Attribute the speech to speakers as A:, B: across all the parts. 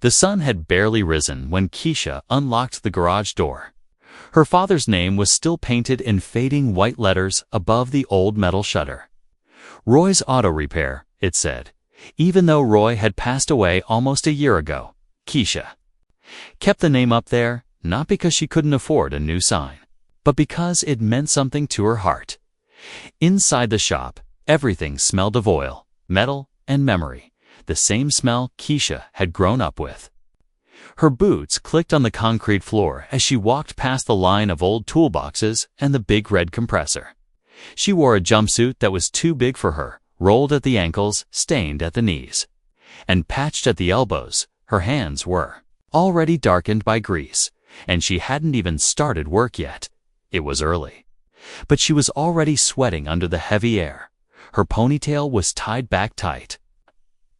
A: The sun had barely risen when Keisha unlocked the garage door. Her father's name was still painted in fading white letters above the old metal shutter. Roy's Auto Repair, it said. Even though Roy had passed away almost a year ago, Keisha kept the name up there, not because she couldn't afford a new sign, but because it meant something to her heart. Inside the shop, everything smelled of oil, metal, and memory, the same smell Keisha had grown up with. Her boots clicked on the concrete floor as she walked past the line of old toolboxes and the big red compressor. She wore a jumpsuit that was too big for her, rolled at the ankles, stained at the knees, and patched at the elbows. Her hands were already darkened by grease, and she hadn't even started work yet. It was early, but she was already sweating under the heavy air. Her ponytail was tied back tight,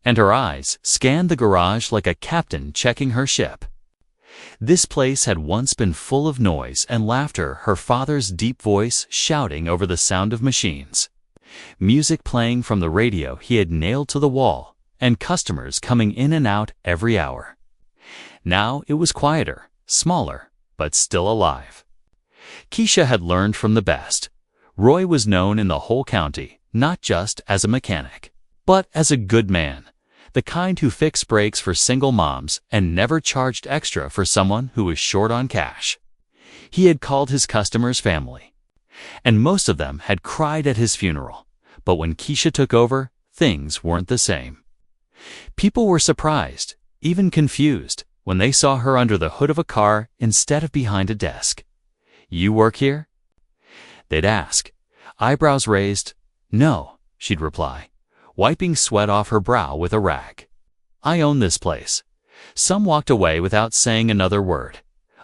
A: and her eyes scanned the garage like a captain checking her ship. This place had once been full of noise and laughter, her father's deep voice shouting over the sound of machines, music playing from the radio he had nailed to the wall, and customers coming in and out every hour. Now it was quieter, smaller, but still alive. Keisha had learned from the best. Roy was known in the whole county, not just as a mechanic, but as a good man, the kind who fixed brakes for single moms and never charged extra for someone who was short on cash. He had called his customers family, and most of them had cried at his funeral. But when Keisha took over, things weren't the same. People were surprised, even confused, when they saw her under the hood of a car instead of behind a desk. "You work here?" they'd ask, eyebrows raised. "No," she'd reply, wiping sweat off her brow with a rag. "I own this place." Some walked away without saying another word.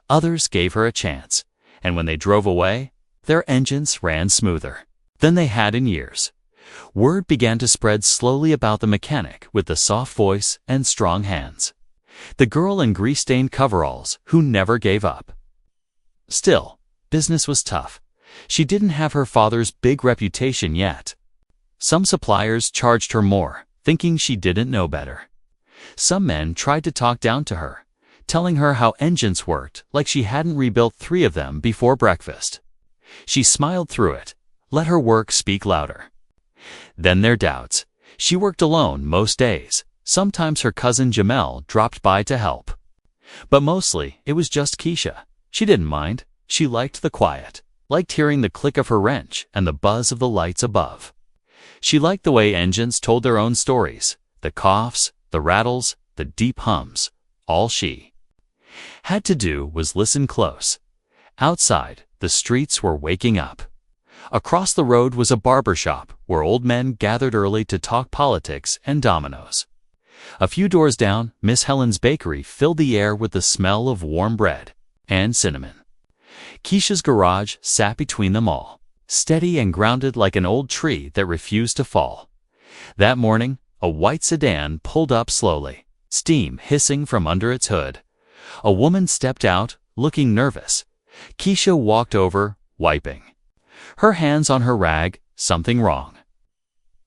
A: Others gave her a chance, and when they drove away, their engines ran smoother than they had in years. Word began to spread slowly about the mechanic with the soft voice and strong hands, the girl in grease-stained coveralls who never gave up. Still, business was tough. She didn't have her father's big reputation yet. Some suppliers charged her more, thinking she didn't know better. Some men tried to talk down to her, telling her how engines worked like she hadn't rebuilt 3 of them before breakfast. She smiled through it, let her work speak louder. Then their doubts. She worked alone most days. Sometimes her cousin Jamel dropped by to help. But mostly, it was just Keisha. She didn't mind. She liked the quiet, liked hearing the click of her wrench and the buzz of the lights above. She liked the way engines told their own stories, the coughs, the rattles, the deep hums. All she had to do was listen close. Outside, the streets were waking up. Across the road was a barber shop where old men gathered early to talk politics and dominoes. A few doors down, Miss Helen's bakery filled the air with the smell of warm bread and cinnamon. Keisha's garage sat between them all, steady and grounded like an old tree that refused to fall. That morning, a white sedan pulled up slowly, steam hissing from under its hood. A woman stepped out, looking nervous. Keisha walked over, wiping her hands on her rag. "Something wrong?"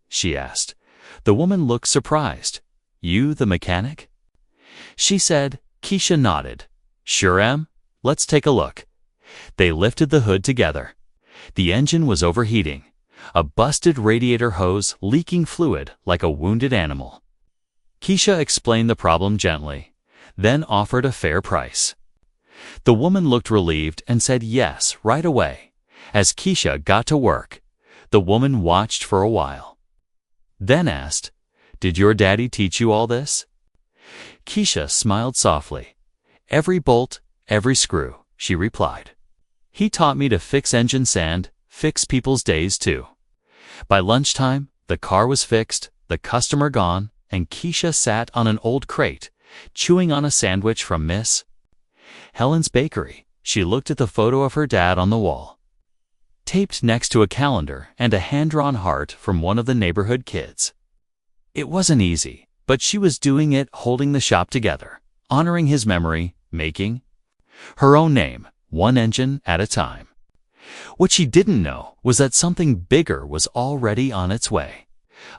A: she asked. The woman looked surprised. "You the mechanic?" she said. Keisha nodded. "Sure am. Let's take a look." They lifted the hood together. The engine was overheating, a busted radiator hose leaking fluid like a wounded animal. Keisha explained the problem gently, then offered a fair price. The woman looked relieved and said yes right away. As Keisha got to work, the woman watched for a while, then asked, "Did your daddy teach you all this?" Keisha smiled softly. "Every bolt, every screw," she replied. "He taught me to fix engine sand, fix people's days too." By lunchtime, the car was fixed, the customer gone, and Keisha sat on an old crate, chewing on a sandwich from Miss Helen's bakery. She looked at the photo of her dad on the wall, taped next to a calendar and a hand-drawn heart from one of the neighborhood kids. It wasn't easy, but she was doing it, holding the shop together, honoring his memory, making her own name, one engine at a time. What she didn't know was that something bigger was already on its way.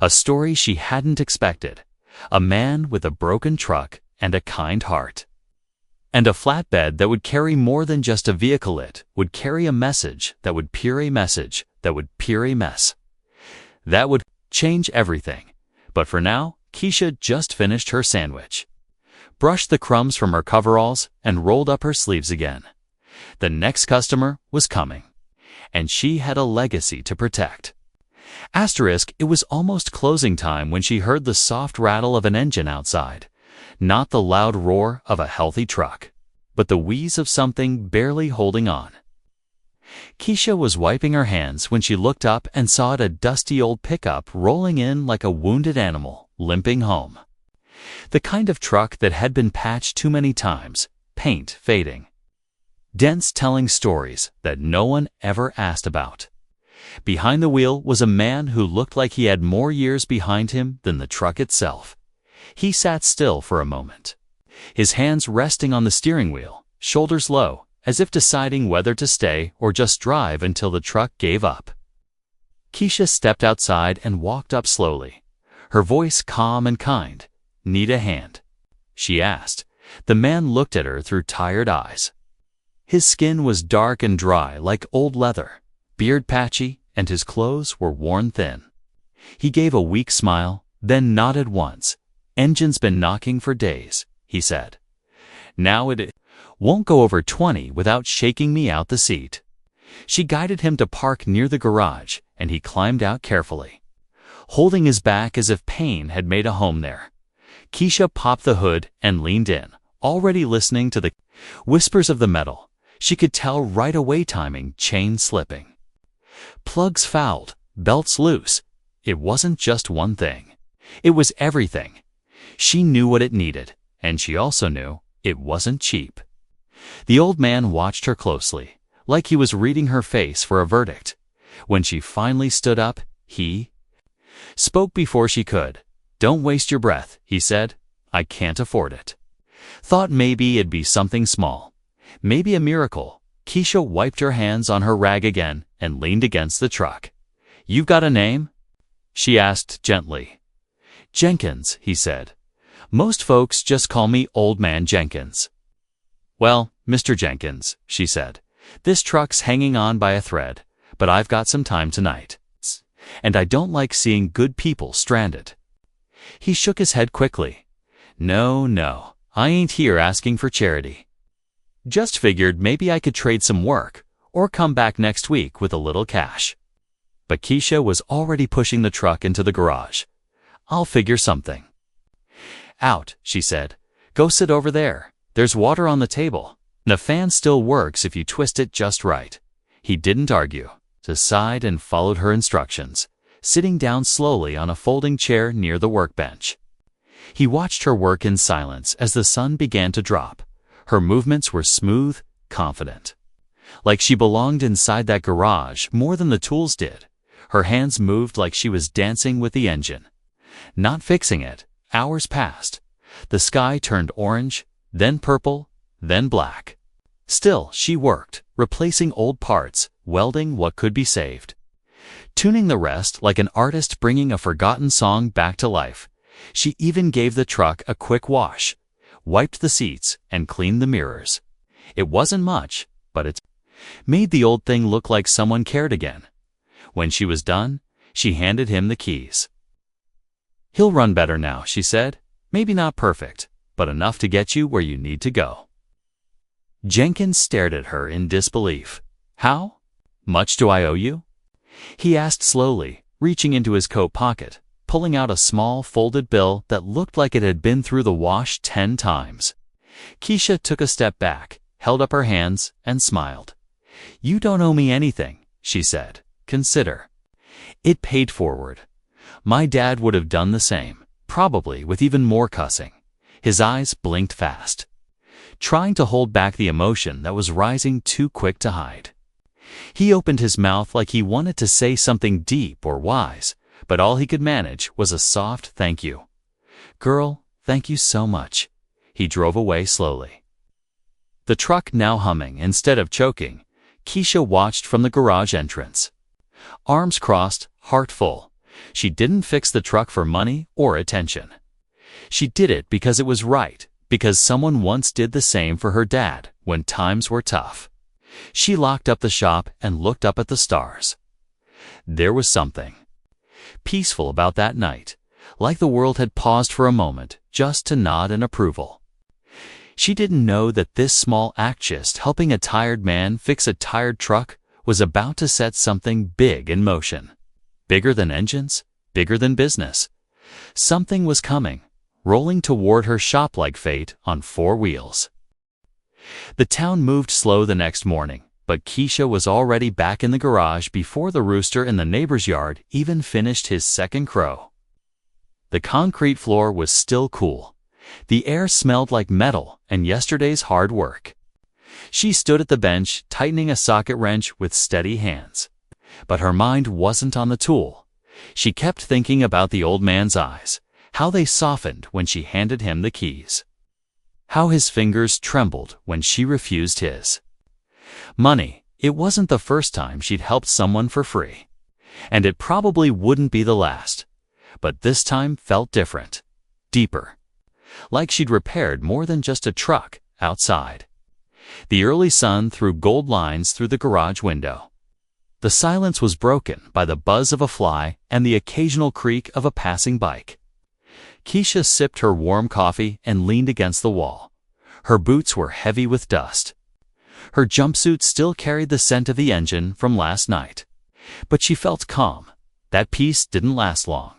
A: A story she hadn't expected. A man with a broken truck and a kind heart. And a flatbed that would carry more than just a vehicle. It would carry a message that would peer a message that would peer a mess. That would change everything. But for now, Keisha just finished her sandwich, brushed the crumbs from her coveralls, and rolled up her sleeves again. The next customer was coming, and she had a legacy to protect. Asterisk, it was almost closing time when she heard the soft rattle of an engine outside. Not the loud roar of a healthy truck, but the wheeze of something barely holding on. Keisha was wiping her hands when she looked up and saw a dusty old pickup rolling in like a wounded animal, limping home. The kind of truck that had been patched too many times, paint fading, dents telling stories that no one ever asked about. Behind the wheel was a man who looked like he had more years behind him than the truck itself. He sat still for a moment, his hands resting on the steering wheel, shoulders low, as if deciding whether to stay or just drive until the truck gave up. Keisha stepped outside and walked up slowly, her voice calm and kind. "Need a hand?" she asked. The man looked at her through tired eyes. His skin was dark and dry like old leather, beard patchy, and his clothes were worn thin. He gave a weak smile, then nodded once. "Engine's been knocking for days," he said. "Now it won't go over 20 without shaking me out the seat." She guided him to park near the garage, and he climbed out carefully, holding his back as if pain had made a home there. Keisha popped the hood and leaned in, already listening to the whispers of the metal. She could tell right away timing, chain slipping, plugs fouled, belts loose. It wasn't just one thing. It was everything. She knew what it needed, and she also knew it wasn't cheap. The old man watched her closely, like he was reading her face for a verdict. When she finally stood up, he spoke before she could. "Don't waste your breath," he said. "I can't afford it." Thought maybe it'd be something small, maybe a miracle. Keisha wiped her hands on her rag again and leaned against the truck. "You've got a name?" she asked gently. "Jenkins," he said. "Most folks just call me Old Man Jenkins." "Well, Mr. Jenkins," she said, "this truck's hanging on by a thread, but I've got some time tonight, and I don't like seeing good people stranded." He shook his head quickly. No, I ain't here asking for charity. Just figured maybe I could trade some work, or come back next week with a little cash." But Keisha was already pushing the truck into the garage. "I'll figure something out," she said. "Go sit over there. There's water on the table. The fan still works if you twist it just right." He didn't argue, just sighed and followed her instructions, sitting down slowly on a folding chair near the workbench. He watched her work in silence as the sun began to drop. Her movements were smooth, confident, like she belonged inside that garage more than the tools did. Her hands moved like she was dancing with the engine, not fixing it. Hours passed. The sky turned orange, then purple, then black. Still, she worked, replacing old parts, welding what could be saved, tuning the rest like an artist bringing a forgotten song back to life. She even gave the truck a quick wash, wiped the seats, and cleaned the mirrors. It wasn't much, but it made the old thing look like someone cared again. When she was done, she handed him the keys. "He'll run better now," she said. "Maybe not perfect, but enough to get you where you need to go." Jenkins stared at her in disbelief. "How much do I owe you?" he asked slowly, reaching into his coat pocket, pulling out a small folded bill that looked like it had been through the wash 10 times. Keisha took a step back, held up her hands, and smiled. "You don't owe me anything," she said. "Consider it paid forward. My dad would have done the same, probably with even more cussing." His eyes blinked fast, trying to hold back the emotion that was rising too quick to hide. He opened his mouth like he wanted to say something deep or wise, but all he could manage was a soft thank you. "Girl, thank you so much." He drove away slowly, the truck now humming instead of choking. Keisha watched from the garage entrance, arms crossed, heart full. She didn't fix the truck for money or attention. She did it because it was right, because someone once did the same for her dad when times were tough. She locked up the shop and looked up at the stars. There was something peaceful about that night, like the world had paused for a moment just to nod in approval. She didn't know that this small act, just helping a tired man fix a tired truck, was about to set something big in motion. Bigger than engines, bigger than business. Something was coming, rolling toward her shop like fate on 4 wheels. The town moved slow the next morning, but Keisha was already back in the garage before the rooster in the neighbor's yard even finished his second crow. The concrete floor was still cool. The air smelled like metal and yesterday's hard work. She stood at the bench, tightening a socket wrench with steady hands. But her mind wasn't on the tool. She kept thinking about the old man's eyes, how they softened when she handed him the keys. How his fingers trembled when she refused his. Money, it wasn't the first time she'd helped someone for free. And it probably wouldn't be the last. But this time felt different. Deeper. Like she'd repaired more than just a truck outside. The early sun threw gold lines through the garage window. The silence was broken by the buzz of a fly and the occasional creak of a passing bike. Keisha sipped her warm coffee and leaned against the wall. Her boots were heavy with dust. Her jumpsuit still carried the scent of the engine from last night. But she felt calm. That peace didn't last long.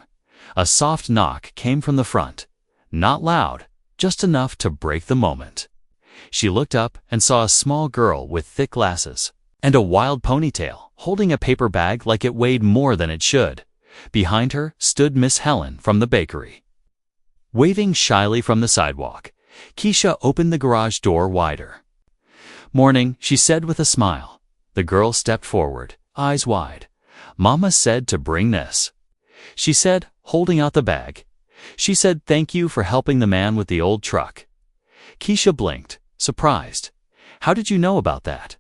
A: A soft knock came from the front. Not loud, just enough to break the moment. She looked up and saw a small girl with thick glasses and a wild ponytail, holding a paper bag like it weighed more than it should. Behind her stood Miss Helen from the bakery. Waving shyly from the sidewalk, Keisha opened the garage door wider. "Morning," she said with a smile. The girl stepped forward, eyes wide. "Mama said to bring this," she said, holding out the bag. "She said thank you for helping the man with the old truck." Keisha blinked, surprised. "How did you know about that?"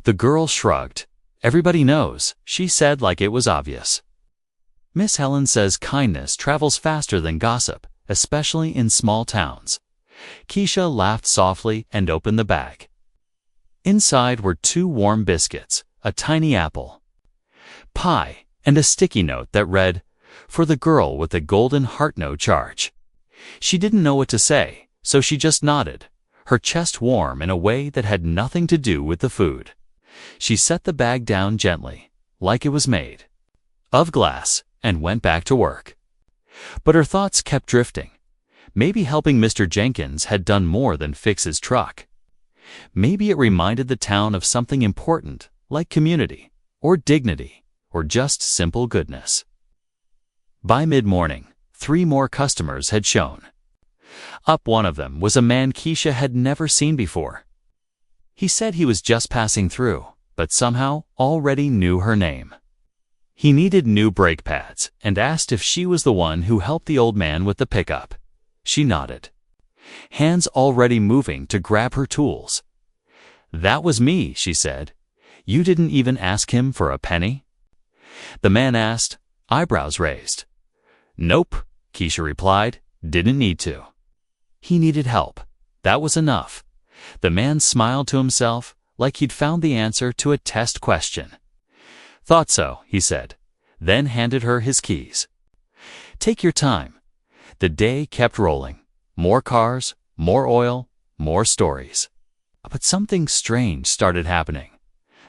A: The girl shrugged. "Everybody knows," she said like it was obvious. "Miss Helen says kindness travels faster than gossip, especially in small towns." Keisha laughed softly and opened the bag. Inside were 2 warm biscuits, a tiny apple pie, and a sticky note that read, "For the girl with the golden heart, no charge." She didn't know what to say, so she just nodded, her chest warm in a way that had nothing to do with the food. She set the bag down gently, like it was made of glass, and went back to work. But her thoughts kept drifting. Maybe helping Mr. Jenkins had done more than fix his truck. Maybe it reminded the town of something important, like community, or dignity, or just simple goodness. By mid-morning, 3 more customers had shown up. One of them was a man Keisha had never seen before. He said he was just passing through, but somehow already knew her name. He needed new brake pads and asked if she was the one who helped the old man with the pickup. She nodded, hands already moving to grab her tools. "That was me," she said. "You didn't even ask him for a penny?" The man asked, eyebrows raised. "Nope," Keisha replied, "didn't need to." He needed help. That was enough. The man smiled to himself, like he'd found the answer to a test question. "Thought so," he said, then handed her his keys. "Take your time." The day kept rolling. More cars, more oil, more stories. But something strange started happening.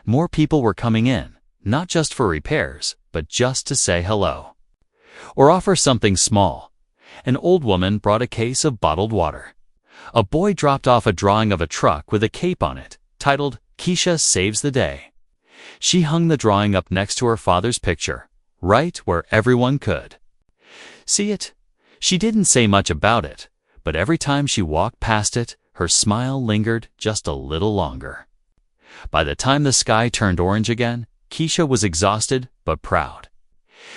A: More people were coming in, not just for repairs, but just to say hello. Or offer something small. An old woman brought a case of bottled water. A boy dropped off a drawing of a truck with a cape on it, titled, "Keisha Saves the Day." She hung the drawing up next to her father's picture, right where everyone could see it. She didn't say much about it, but every time she walked past it, her smile lingered just a little longer. By the time the sky turned orange again, Keisha was exhausted but proud.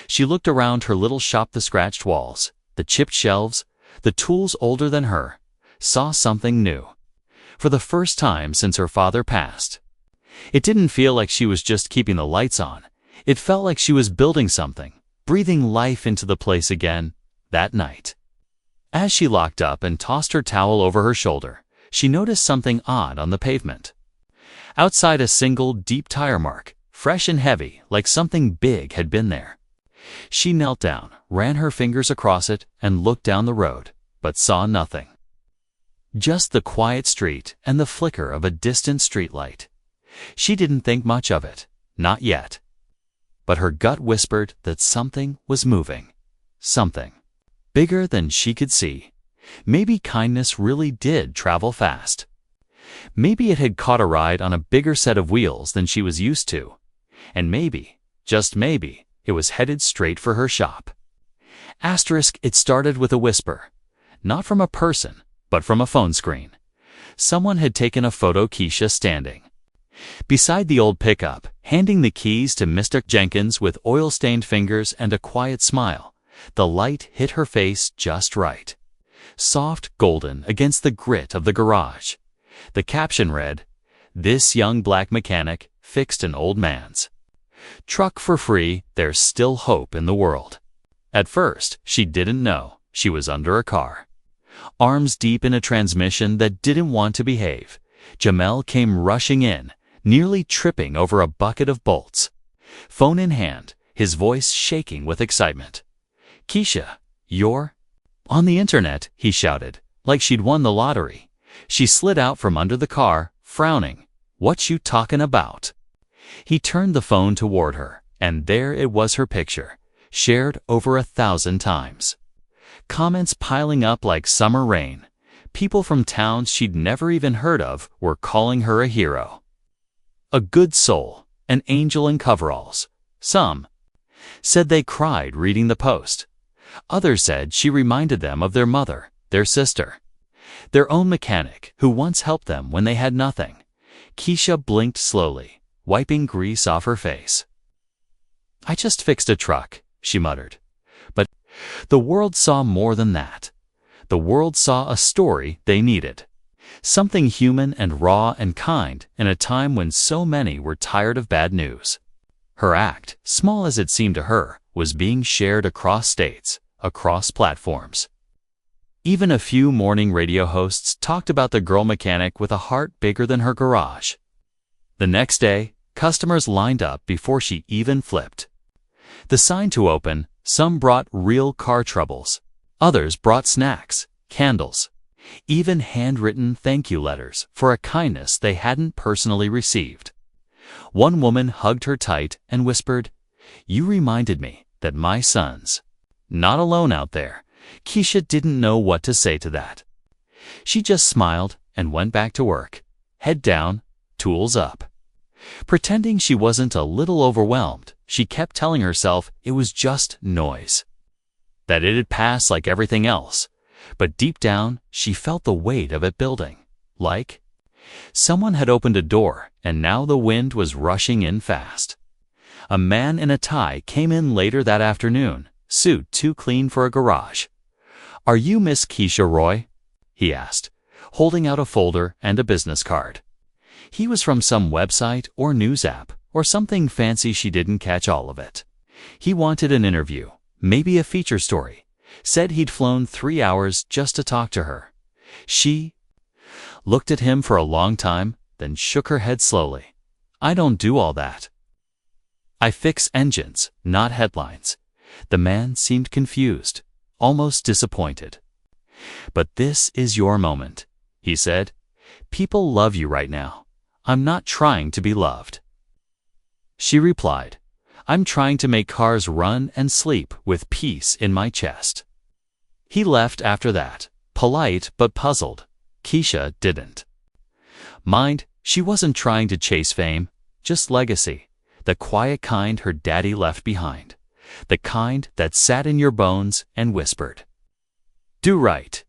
A: She looked around her little shop, the scratched walls, the chipped shelves, the tools older than her, saw something new. For the first time since her father passed. It didn't feel like she was just keeping the lights on. It felt like she was building something, breathing life into the place again, that night. As she locked up and tossed her towel over her shoulder, she noticed something odd on the pavement. Outside, a single deep tire mark, fresh and heavy, like something big had been there. She knelt down, ran her fingers across it, and looked down the road, but saw nothing. Just the quiet street and the flicker of a distant streetlight. She didn't think much of it, not yet. But her gut whispered that something was moving. Something bigger than she could see. Maybe kindness really did travel fast. Maybe it had caught a ride on a bigger set of wheels than she was used to. And maybe, just maybe, it was headed straight for her shop. It started with a whisper. Not from a person, but from a phone screen. Someone had taken a photo of Keisha standing beside the old pickup, handing the keys to Mr. Jenkins with oil-stained fingers and a quiet smile. The light hit her face just right. Soft golden against the grit of the garage. The caption read, "This young black mechanic fixed an old man's truck for free. There's still hope in the world." At first, she didn't know she was under a car. Arms deep in a transmission that didn't want to behave, Jamel came rushing in, nearly tripping over a bucket of bolts. Phone in hand, his voice shaking with excitement. "Keisha, you're on the internet," he shouted, like she'd won the lottery. She slid out from under the car, frowning. "What you talking about?" He turned the phone toward her, and there it was, her picture, shared over 1,000 times. Comments piling up like summer rain. People from towns she'd never even heard of were calling her a hero. A good soul, an angel in coveralls. Some said they cried reading the post. Others said she reminded them of their mother, their sister, their own mechanic who once helped them when they had nothing. Keisha blinked slowly, wiping grease off her face. "I just fixed a truck," she muttered. But the world saw more than that. The world saw a story they needed. Something human and raw and kind in a time when so many were tired of bad news. Her act, small as it seemed to her, was being shared across states, across platforms. Even a few morning radio hosts talked about the girl mechanic with a heart bigger than her garage. The next day, customers lined up before she even flipped. The sign to open, some brought real car troubles. Others brought snacks, candles, even handwritten thank you letters for a kindness they hadn't personally received. One woman hugged her tight and whispered, "You reminded me that my son's not alone out there." Keisha didn't know what to say to that. She just smiled and went back to work, head down, tools up. Pretending she wasn't a little overwhelmed, she kept telling herself it was just noise, that it'd pass like everything else. But deep down, she felt the weight of it building. Like someone had opened a door, and now the wind was rushing in fast. A man in a tie came in later that afternoon, suit too clean for a garage. "Are you Miss Keisha Roy?" he asked, holding out a folder and a business card. He was from some website or news app or something fancy. She didn't catch all of it. He wanted an interview, maybe a feature story. Said he'd flown 3 hours just to talk to her. She looked at him for a long time, then shook her head slowly. "I don't do all that. I fix engines, not headlines." The man seemed confused, almost disappointed. "But this is your moment," he said. "People love you right now. I'm not trying to be loved." She replied, "I'm trying to make cars run and sleep with peace in my chest." He left after that, polite but puzzled. Keisha didn't mind. She wasn't trying to chase fame, just legacy, the quiet kind her daddy left behind, the kind that sat in your bones and whispered, "Do right,"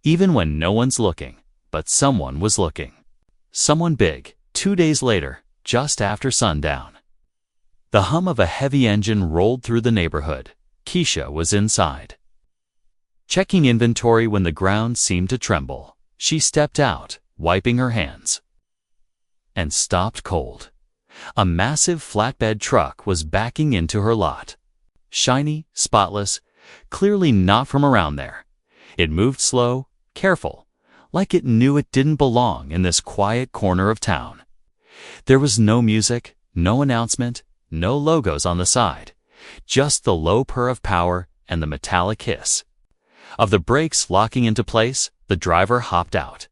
A: even when no one's looking, but someone was looking. Someone big. 2 days later, just after sundown. The hum of a heavy engine rolled through the neighborhood. Keisha was inside, checking inventory when the ground seemed to tremble. She stepped out, wiping her hands, and stopped cold. A massive flatbed truck was backing into her lot. Shiny, spotless, clearly not from around there. It moved slow, careful, like it knew it didn't belong in this quiet corner of town. There was no music, no announcement, no logos on the side, just the low purr of power and the metallic hiss. Of the brakes locking into place, the driver hopped out.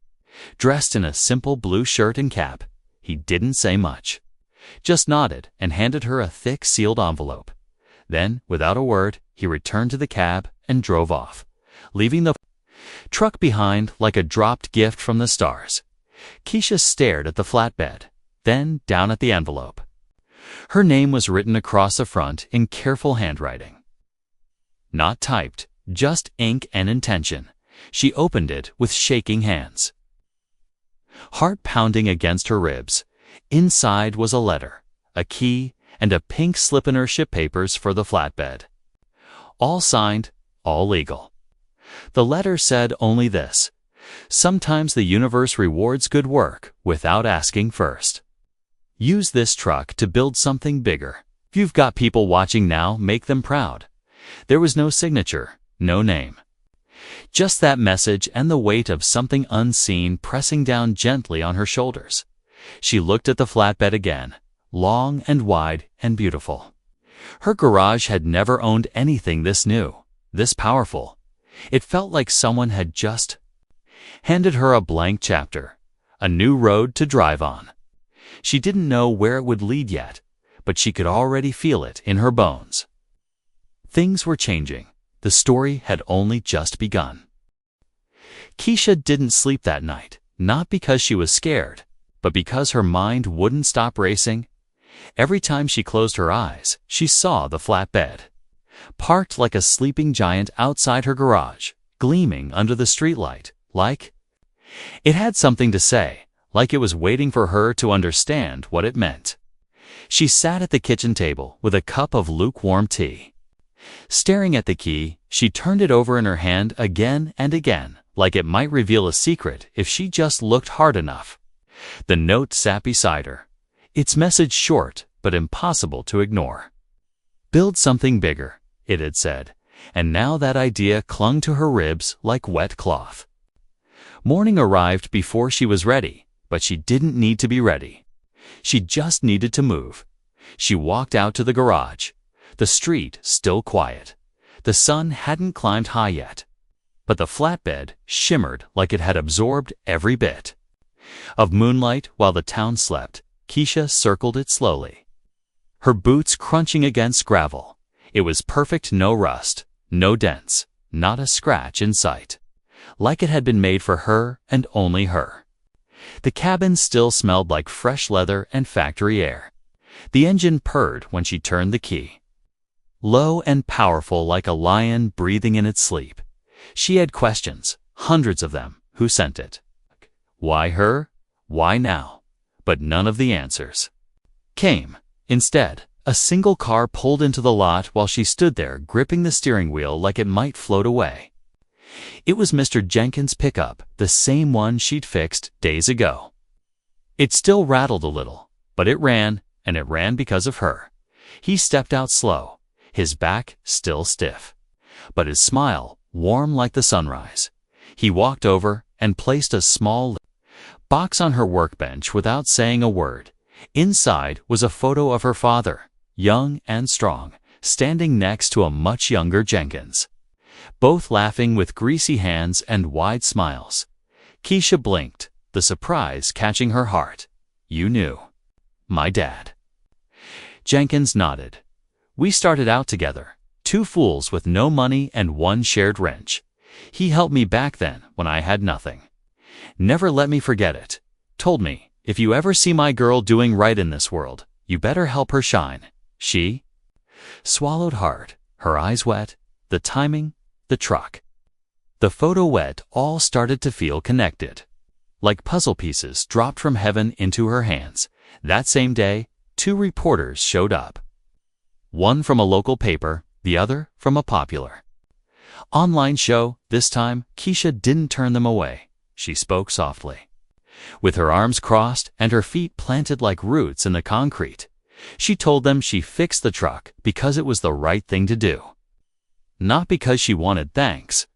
A: Dressed in a simple blue shirt and cap, he didn't say much, just nodded and handed her a thick sealed envelope. Then, without a word, he returned to the cab and drove off, leaving the truck behind like a dropped gift from the stars. Keisha stared at the flatbed, then down at the envelope. Her name was written across the front in careful handwriting. Not typed, just ink and intention. She opened it with shaking hands. Heart pounding against her ribs, inside was a letter, a key, and a pink slip in her ship papers for the flatbed. All signed, all legal. The letter said only this: sometimes the universe rewards good work without asking first. Use this truck to build something bigger. If you've got people watching now, make them proud. There was no signature, no name. Just that message and the weight of something unseen pressing down gently on her shoulders. She looked at the flatbed again, long and wide and beautiful. Her garage had never owned anything this new, this powerful. It felt like someone had just handed her a blank chapter, a new road to drive on. She didn't know where it would lead yet, but she could already feel it in her bones. Things were changing. The story had only just begun. Keisha didn't sleep that night, not because she was scared, but because her mind wouldn't stop racing. Every time she closed her eyes, she saw the flatbed, parked like a sleeping giant outside her garage, gleaming under the streetlight, like it had something to say, like it was waiting for her to understand what it meant. She sat at the kitchen table with a cup of lukewarm tea. Staring at the key, she turned it over in her hand again and again, like it might reveal a secret if she just looked hard enough. The note sat beside her, its message short but impossible to ignore. Build something bigger, it had said, and now that idea clung to her ribs like wet cloth. Morning arrived before she was ready, but she didn't need to be ready. She just needed to move. She walked out to the garage. The street still quiet. The sun hadn't climbed high yet, but the flatbed shimmered like it had absorbed every bit of moonlight while the town slept. Keisha circled it slowly, her boots crunching against gravel. It was perfect, no rust, no dents, not a scratch in sight, like it had been made for her and only her. The cabin still smelled like fresh leather and factory air. The engine purred when she turned the key. Low and powerful like a lion breathing in its sleep. She had questions, hundreds of them. Who sent it? Why her? Why now? But none of the answers came. Instead, a single car pulled into the lot while she stood there gripping the steering wheel like it might float away. It was Mr. Jenkins' pickup, the same one she'd fixed days ago. It still rattled a little, but it ran, and it ran because of her. He stepped out slow, his back still stiff, but his smile warm like the sunrise. He walked over and placed a small box on her workbench without saying a word. Inside was a photo of her father, young and strong, standing next to a much younger Jenkins, both laughing with greasy hands and wide smiles. Keisha blinked, the surprise catching her heart. You knew. My dad. Jenkins nodded. We started out together, two fools with no money and one shared wrench. He helped me back then when I had nothing. Never let me forget it. Told me, if you ever see my girl doing right in this world, you better help her shine. She swallowed hard, her eyes wet, the timing, the truck. The photo wet, all started to feel connected. Like puzzle pieces dropped from heaven into her hands. That same day, two reporters showed up. One from a local paper, the other from a popular online show. This time, Keisha didn't turn them away. She spoke softly. With her arms crossed and her feet planted like roots in the concrete, she told them she fixed the truck because it was the right thing to do. Not because she wanted thanks,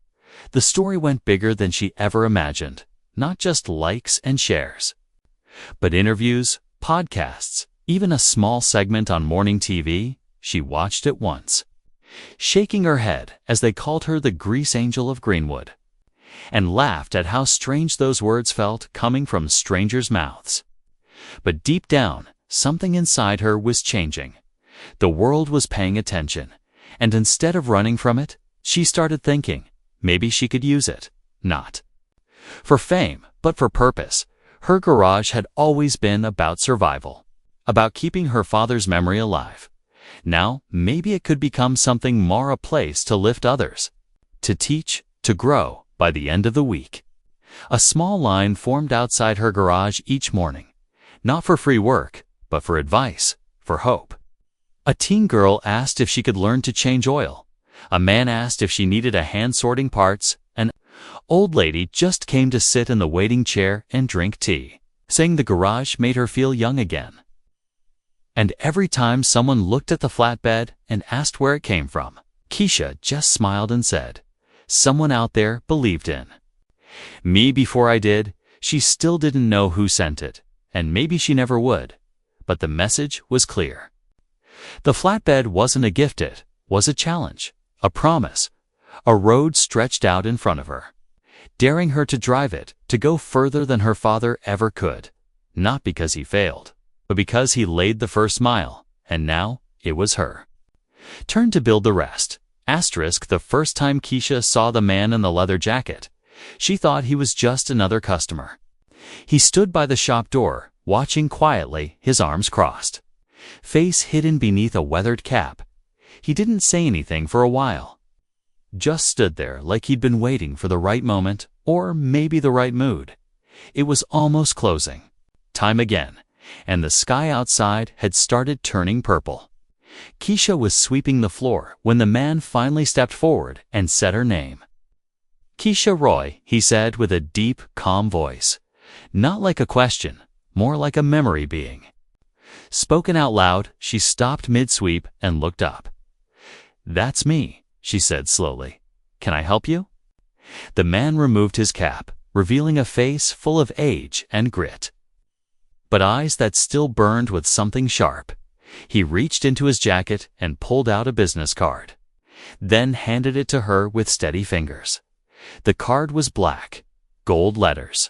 A: The story went bigger than she ever imagined, not just likes and shares, but interviews, podcasts, even a small segment on morning TV. She watched it once, shaking her head as they called her the Grease Angel of Greenwood, and laughed at how strange those words felt coming from strangers' mouths. But deep down, something inside her was changing. The world was paying attention, and instead of running from it, she started thinking maybe she could use it, not for fame, but for purpose. Her garage had always been about survival, about keeping her father's memory alive. Now, maybe it could become something more, a place to lift others, to teach, to grow. By the end of the week, a small line formed outside her garage each morning, not for free work, but for advice, for hope. A teen girl asked if she could learn to change oil. A man asked if she needed a hand sorting parts. An old lady just came to sit in the waiting chair and drink tea, saying the garage made her feel young again. And every time someone looked at the flatbed and asked where it came from, Keisha just smiled and said, someone out there believed in me before I did. She still didn't know who sent it, and maybe she never would, but the message was clear. The flatbed wasn't a gift, it was a challenge, a promise. A road stretched out in front of her, daring her to drive it, to go further than her father ever could, not because he failed, but because he laid the first mile, and now it was her turn to build the rest. The first time Keisha saw the man in the leather jacket, she thought he was just another customer. He stood by the shop door, watching quietly, his arms crossed, face hidden beneath a weathered cap. He didn't say anything for a while, just stood there like he'd been waiting for the right moment, or maybe the right mood. It was almost closing time again, and the sky outside had started turning purple. Keisha was sweeping the floor when the man finally stepped forward and said her name. Keisha Roy, he said with a deep, calm voice, not like a question, more like a memory being spoken out loud. She stopped mid-sweep and looked up. That's me, she said slowly. Can I help you? The man removed his cap, revealing a face full of age and grit, but eyes that still burned with something sharp. He reached into his jacket and pulled out a business card, then handed it to her with steady fingers. The card was black, gold letters.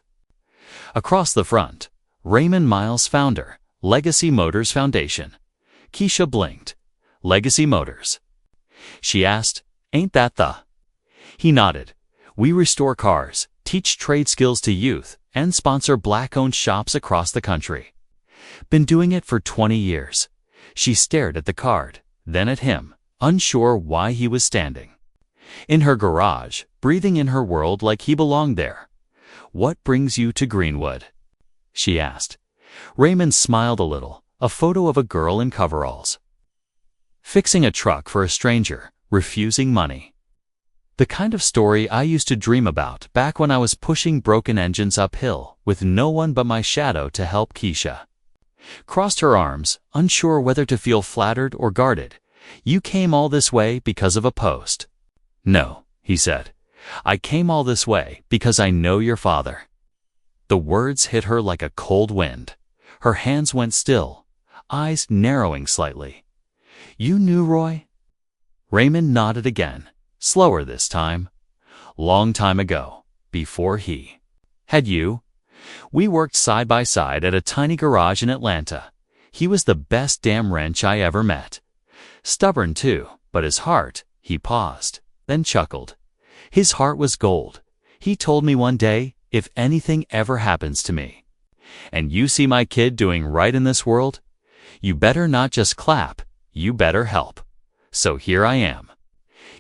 A: Across the front, Raymond Miles, founder, Legacy Motors Foundation. Keisha blinked. Legacy Motors? She asked, ain't that the? He nodded. We restore cars, teach trade skills to youth, and sponsor Black-owned shops across the country. Been doing it for 20 years. She stared at the card, then at him, unsure why he was standing in her garage, breathing in her world like he belonged there. What brings you to Greenwood? She asked. Raymond smiled a little, a photo of a girl in coveralls, fixing a truck for a stranger, refusing money. The kind of story I used to dream about back when I was pushing broken engines uphill with no one but my shadow to help. Keisha crossed her arms, unsure whether to feel flattered or guarded. You came all this way because of a post? No, he said. I came all this way because I know your father. The words hit her like a cold wind. Her hands went still, eyes narrowing slightly. You knew Roy? Raymond nodded again, slower this time. Long time ago, before he had you. We worked side by side at a tiny garage in Atlanta. He was the best damn wrench I ever met. Stubborn too, but his heart, he paused, then chuckled. His heart was gold. He told me one day, if anything ever happens to me, and you see my kid doing right in this world, you better not just clap, you better help. So here I am.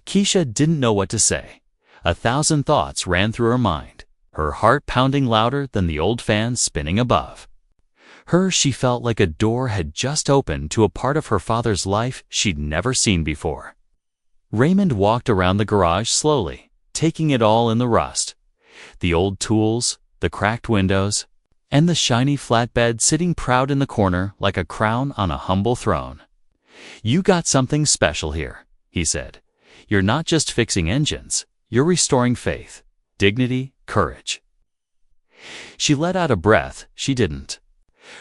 A: Keisha didn't know what to say. 1,000 thoughts ran through her mind, her heart pounding louder than the old fan spinning above her. She felt like a door had just opened to a part of her father's life she'd never seen before. Raymond walked around the garage slowly, taking it all in: the rust, the old tools, the cracked windows, and the shiny flatbed sitting proud in the corner like a crown on a humble throne. You got something special here, he said. You're not just fixing engines, You're restoring faith, dignity, courage." She let out a breath she didn't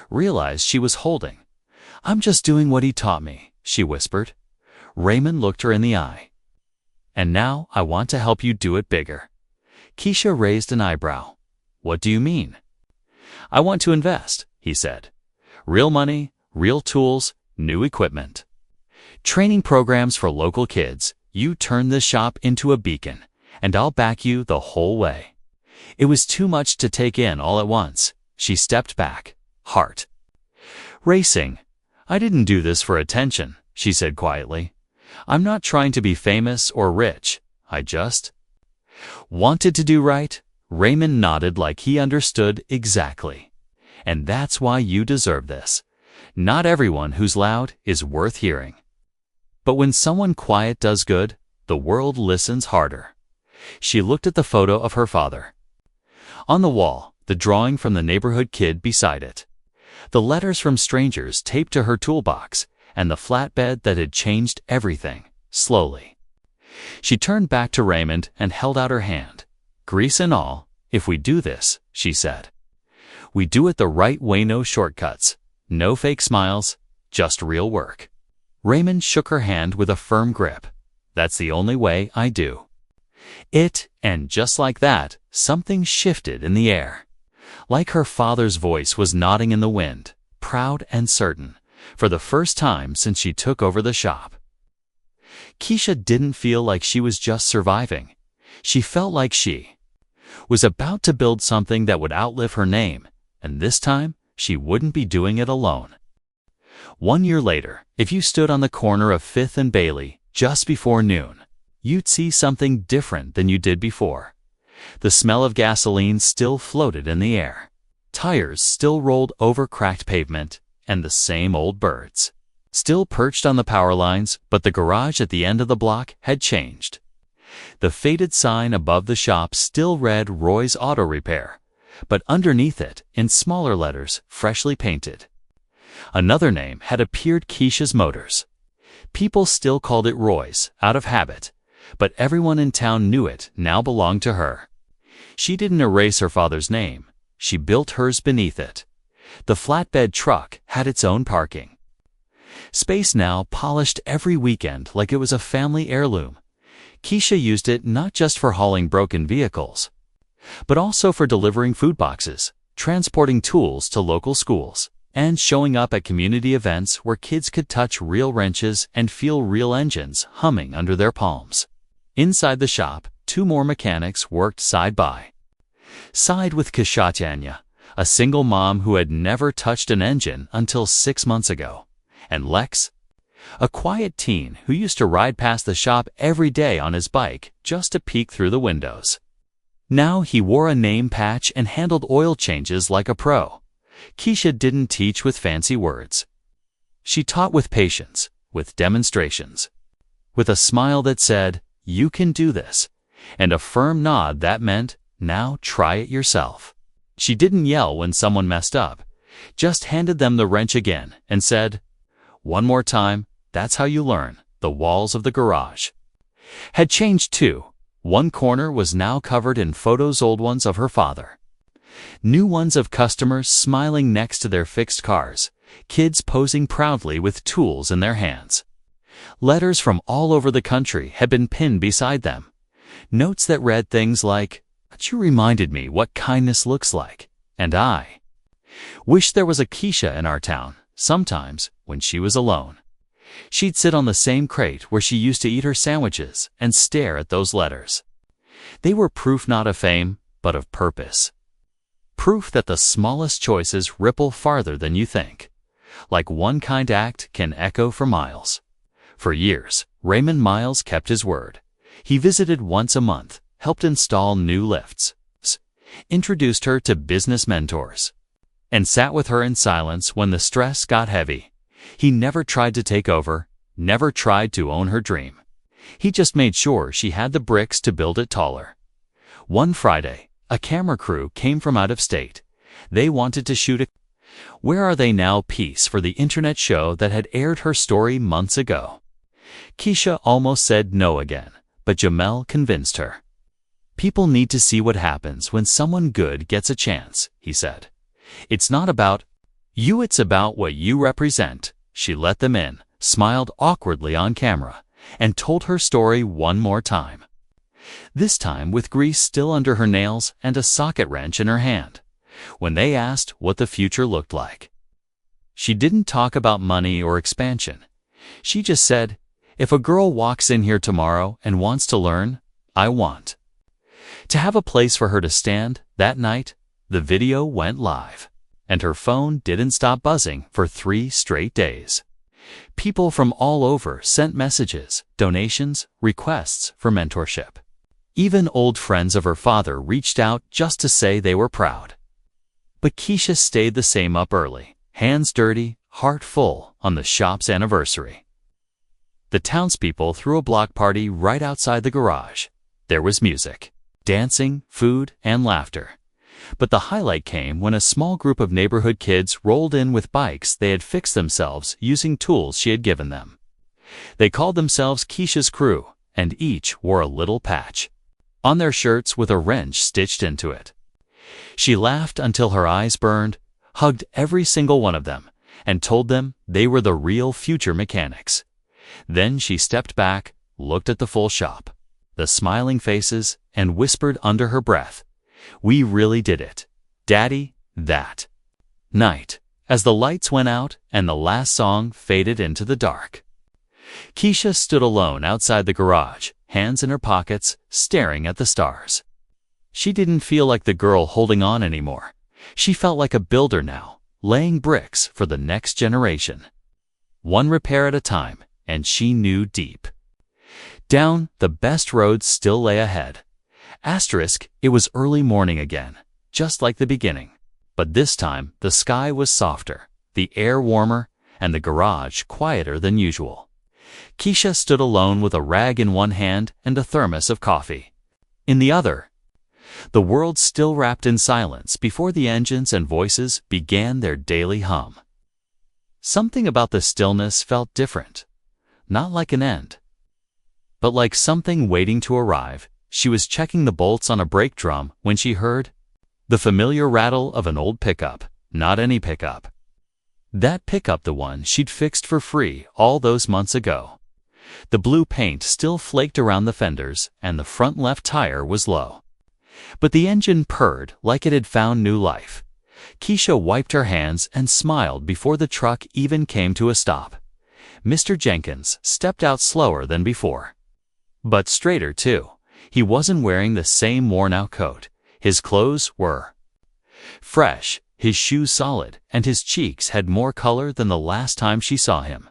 A: realize she was holding. "I'm just doing what he taught me," she whispered. Raymond looked her in the eye. "And now I want to help you do it bigger." Keisha raised an eyebrow. "What do you mean?" "I want to invest," he said. "Real money, real tools, new equipment. Training programs for local kids. You turn this shop into a beacon, and I'll back you the whole way." It was too much to take in all at once. She stepped back, heart racing. "I didn't do this for attention," she said quietly. "I'm not trying to be famous or rich. I just wanted to do right." Raymond nodded like he understood exactly. "And that's why you deserve this. Not everyone who's loud is worth hearing. But when someone quiet does good, the world listens harder." She looked at the photo of her father. On the wall, the drawing from the neighborhood kid beside it. The letters from strangers taped to her toolbox, and the flatbed that had changed everything, slowly. She turned back to Raymond and held out her hand. "Grease and all, if we do this," she said. "We do it the right way, no shortcuts, no fake smiles, just real work." Raymond shook her hand with a firm grip. "That's the only way I do it." And just like that, something shifted in the air. Like her father's voice was nodding in the wind, proud and certain, for the first time since she took over the shop. Keisha didn't feel like she was just surviving. She felt like she was about to build something that would outlive her name, and this time she wouldn't be doing it alone. 1 year later, if you stood on the corner of 5th and Bailey just before noon, you'd see something different than you did before. The smell of gasoline still floated in the air. Tires still rolled over cracked pavement, and the same old birds still perched on the power lines, but the garage at the end of the block had changed. The faded sign above the shop still read Roy's Auto Repair, but underneath it, in smaller letters, freshly painted, another name had appeared: Keisha's Motors. People still called it Roy's, out of habit, but everyone in town knew it now belonged to her. She didn't erase her father's name. She built hers beneath it. The flatbed truck had its own parking space now, polished every weekend like it was a family heirloom. Keisha used it not just for hauling broken vehicles, but also for delivering food boxes, transporting tools to local schools, and showing up at community events where kids could touch real wrenches and feel real engines humming under their palms. Inside the shop, 2 more mechanics worked side by side with Kishatanya, a single mom who had never touched an engine until 6 months ago, and Lex, a quiet teen who used to ride past the shop every day on his bike just to peek through the windows. Now he wore a name patch and handled oil changes like a pro. Keisha didn't teach with fancy words. She taught with patience, with demonstrations, with a smile that said, "You can do this," and a firm nod that meant, "Now try it yourself." She didn't yell when someone messed up, just handed them the wrench again and said, "One more time, that's how you learn." The walls of the garage had changed too. One corner was now covered in photos, old ones of her father, new ones of customers smiling next to their fixed cars, kids posing proudly with tools in their hands. Letters from all over the country had been pinned beside them. Notes that read things like, "But you reminded me what kindness looks like," and "I wish there was a Keisha in our town." Sometimes, when she was alone, she'd sit on the same crate where she used to eat her sandwiches and stare at those letters. They were proof not of fame, but of purpose. Proof that the smallest choices ripple farther than you think. Like one kind act can echo for miles. For years, Raymond Miles kept his word. He visited once a month, helped install new lifts, introduced her to business mentors, and sat with her in silence when the stress got heavy. He never tried to take over, never tried to own her dream. He just made sure she had the bricks to build it taller. One Friday, a camera crew came from out of state. They wanted to shoot a "Where Are They Now" piece for the internet show that had aired her story months ago. Keisha almost said no again, but Jamel convinced her. People need to see what happens when someone good gets a chance, he said. It's not about you, it's about what you represent. She let them in, smiled awkwardly on camera, and told her story one more time. This time with grease still under her nails and a socket wrench in her hand, when they asked what the future looked like. She didn't talk about money or expansion. She just said, if a girl walks in here tomorrow and wants to learn, I want to have a place for her to stand. That night, the video went live, and her phone didn't stop buzzing for 3 straight days. People from all over sent messages, donations, requests for mentorship. Even old friends of her father reached out just to say they were proud. But Keisha stayed the same, up early, hands dirty, heart full, on the shop's anniversary. The townspeople threw a block party right outside the garage. There was music, dancing, food, and laughter. But the highlight came when a small group of neighborhood kids rolled in with bikes they had fixed themselves using tools she had given them. They called themselves Keisha's crew, and each wore a little patch on their shirts with a wrench stitched into it. She laughed until her eyes burned, hugged every single one of them, and told them they were the real future mechanics. Then she stepped back, looked at the full shop, the smiling faces, and whispered under her breath, "We really did it, Daddy." That night, as the lights went out and the last song faded into the dark, Keisha stood alone outside the garage, hands in her pockets, staring at the stars. She didn't feel like the girl holding on anymore. She felt like a builder now, laying bricks for the next generation. One repair at a time, and she knew deep down the best road still lay ahead. It was early morning again, just like the beginning. But this time, the sky was softer, the air warmer, and the garage quieter than usual. Keisha stood alone with a rag in one hand and a thermos of coffee in the other. The world still wrapped in silence before the engines and voices began their daily hum. Something about the stillness felt different, not like an end, but like something waiting to arrive. She was checking the bolts on a brake drum when she heard the familiar rattle of an old pickup. Not any pickup. That pickup, the one she'd fixed for free all those months ago. The blue paint still flaked around the fenders, and the front left tire was low. But the engine purred like it had found new life. Keisha wiped her hands and smiled before the truck even came to a stop. Mr. Jenkins stepped out slower than before, but straighter too. He wasn't wearing the same worn-out coat. His clothes were fresh, his shoes solid, and his cheeks had more color than the last time she saw him.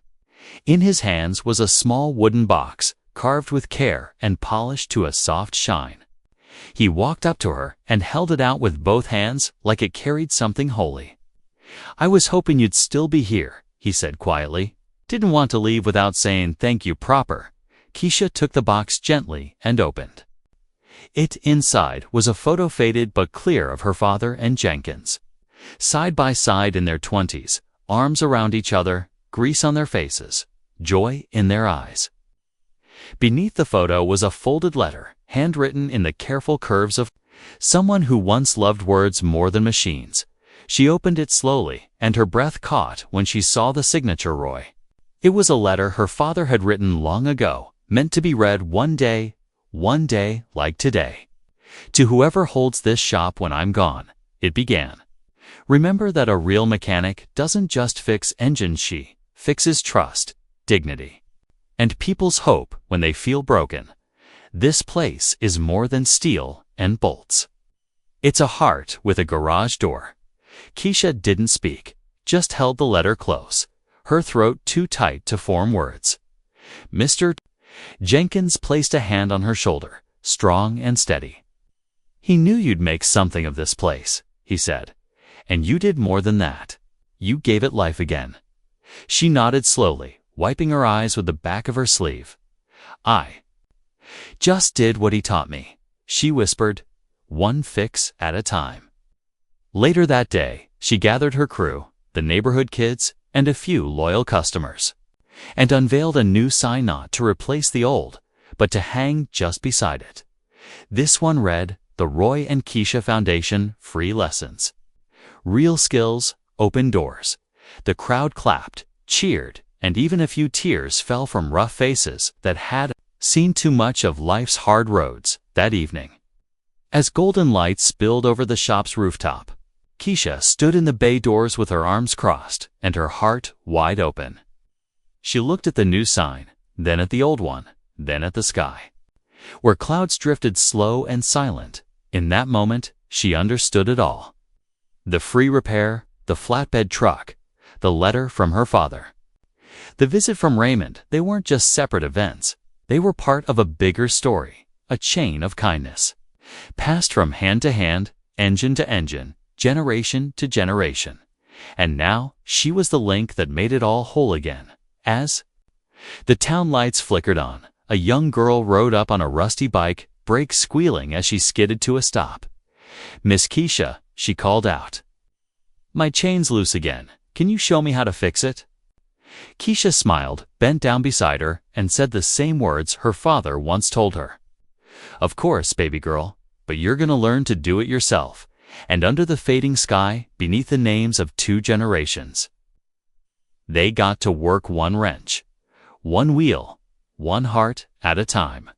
A: In his hands was a small wooden box, carved with care and polished to a soft shine. He walked up to her and held it out with both hands like it carried something holy. "I was hoping you'd still be here," he said quietly. "Didn't want to leave without saying thank you proper." Keisha took the box gently and opened it. Inside was a photo, faded but clear, of her father and Jenkins, side by side in their 20s, arms around each other, grease on their faces, joy in their eyes. Beneath the photo was a folded letter, handwritten in the careful curves of someone who once loved words more than machines. She opened it slowly, and her breath caught when she saw the signature, Roy. It was a letter her father had written long ago, meant to be read one day like today. "To whoever holds this shop when I'm gone," it began. "Remember that a real mechanic doesn't just fix engines, she fixes trust, dignity, and people's hope when they feel broken. This place is more than steel and bolts. It's a heart with a garage door." Keisha didn't speak, just held the letter close, her throat too tight to form words. Mr. Jenkins placed a hand on her shoulder, strong and steady. "He knew you'd make something of this place," he said. "And you did more than that. You gave it life again." She nodded slowly, wiping her eyes with the back of her sleeve. "I just did what he taught me," she whispered, "one fix at a time." Later that day, she gathered her crew, the neighborhood kids, and a few loyal customers, and unveiled a new sign, not to replace the old, but to hang just beside it. This one read, "The Roy and Keisha Foundation Free Lessons. Real skills, open doors." The crowd clapped, cheered, and even a few tears fell from rough faces that had seen too much of life's hard roads that evening. As golden light spilled over the shop's rooftop, Keisha stood in the bay doors with her arms crossed and her heart wide open. She looked at the new sign, then at the old one, then at the sky. Where clouds drifted slow and silent, in that moment, she understood it all. The free repair, the flatbed truck, the letter from her father. The visit from Raymond, they weren't just separate events. They were part of a bigger story, a chain of kindness, passed from hand to hand, engine to engine, generation to generation. And now she was the link that made it all whole again. As the town lights flickered on, a young girl rode up on a rusty bike, brakes squealing as she skidded to a stop. "Miss Keisha," she called out. "My chain's loose again. Can you show me how to fix it?" Keisha smiled, bent down beside her, and said the same words her father once told her. "Of course, baby girl, but you're gonna learn to do it yourself." And under the fading sky, beneath the names of 2 generations, they got to work one wrench, one wheel, one heart at a time.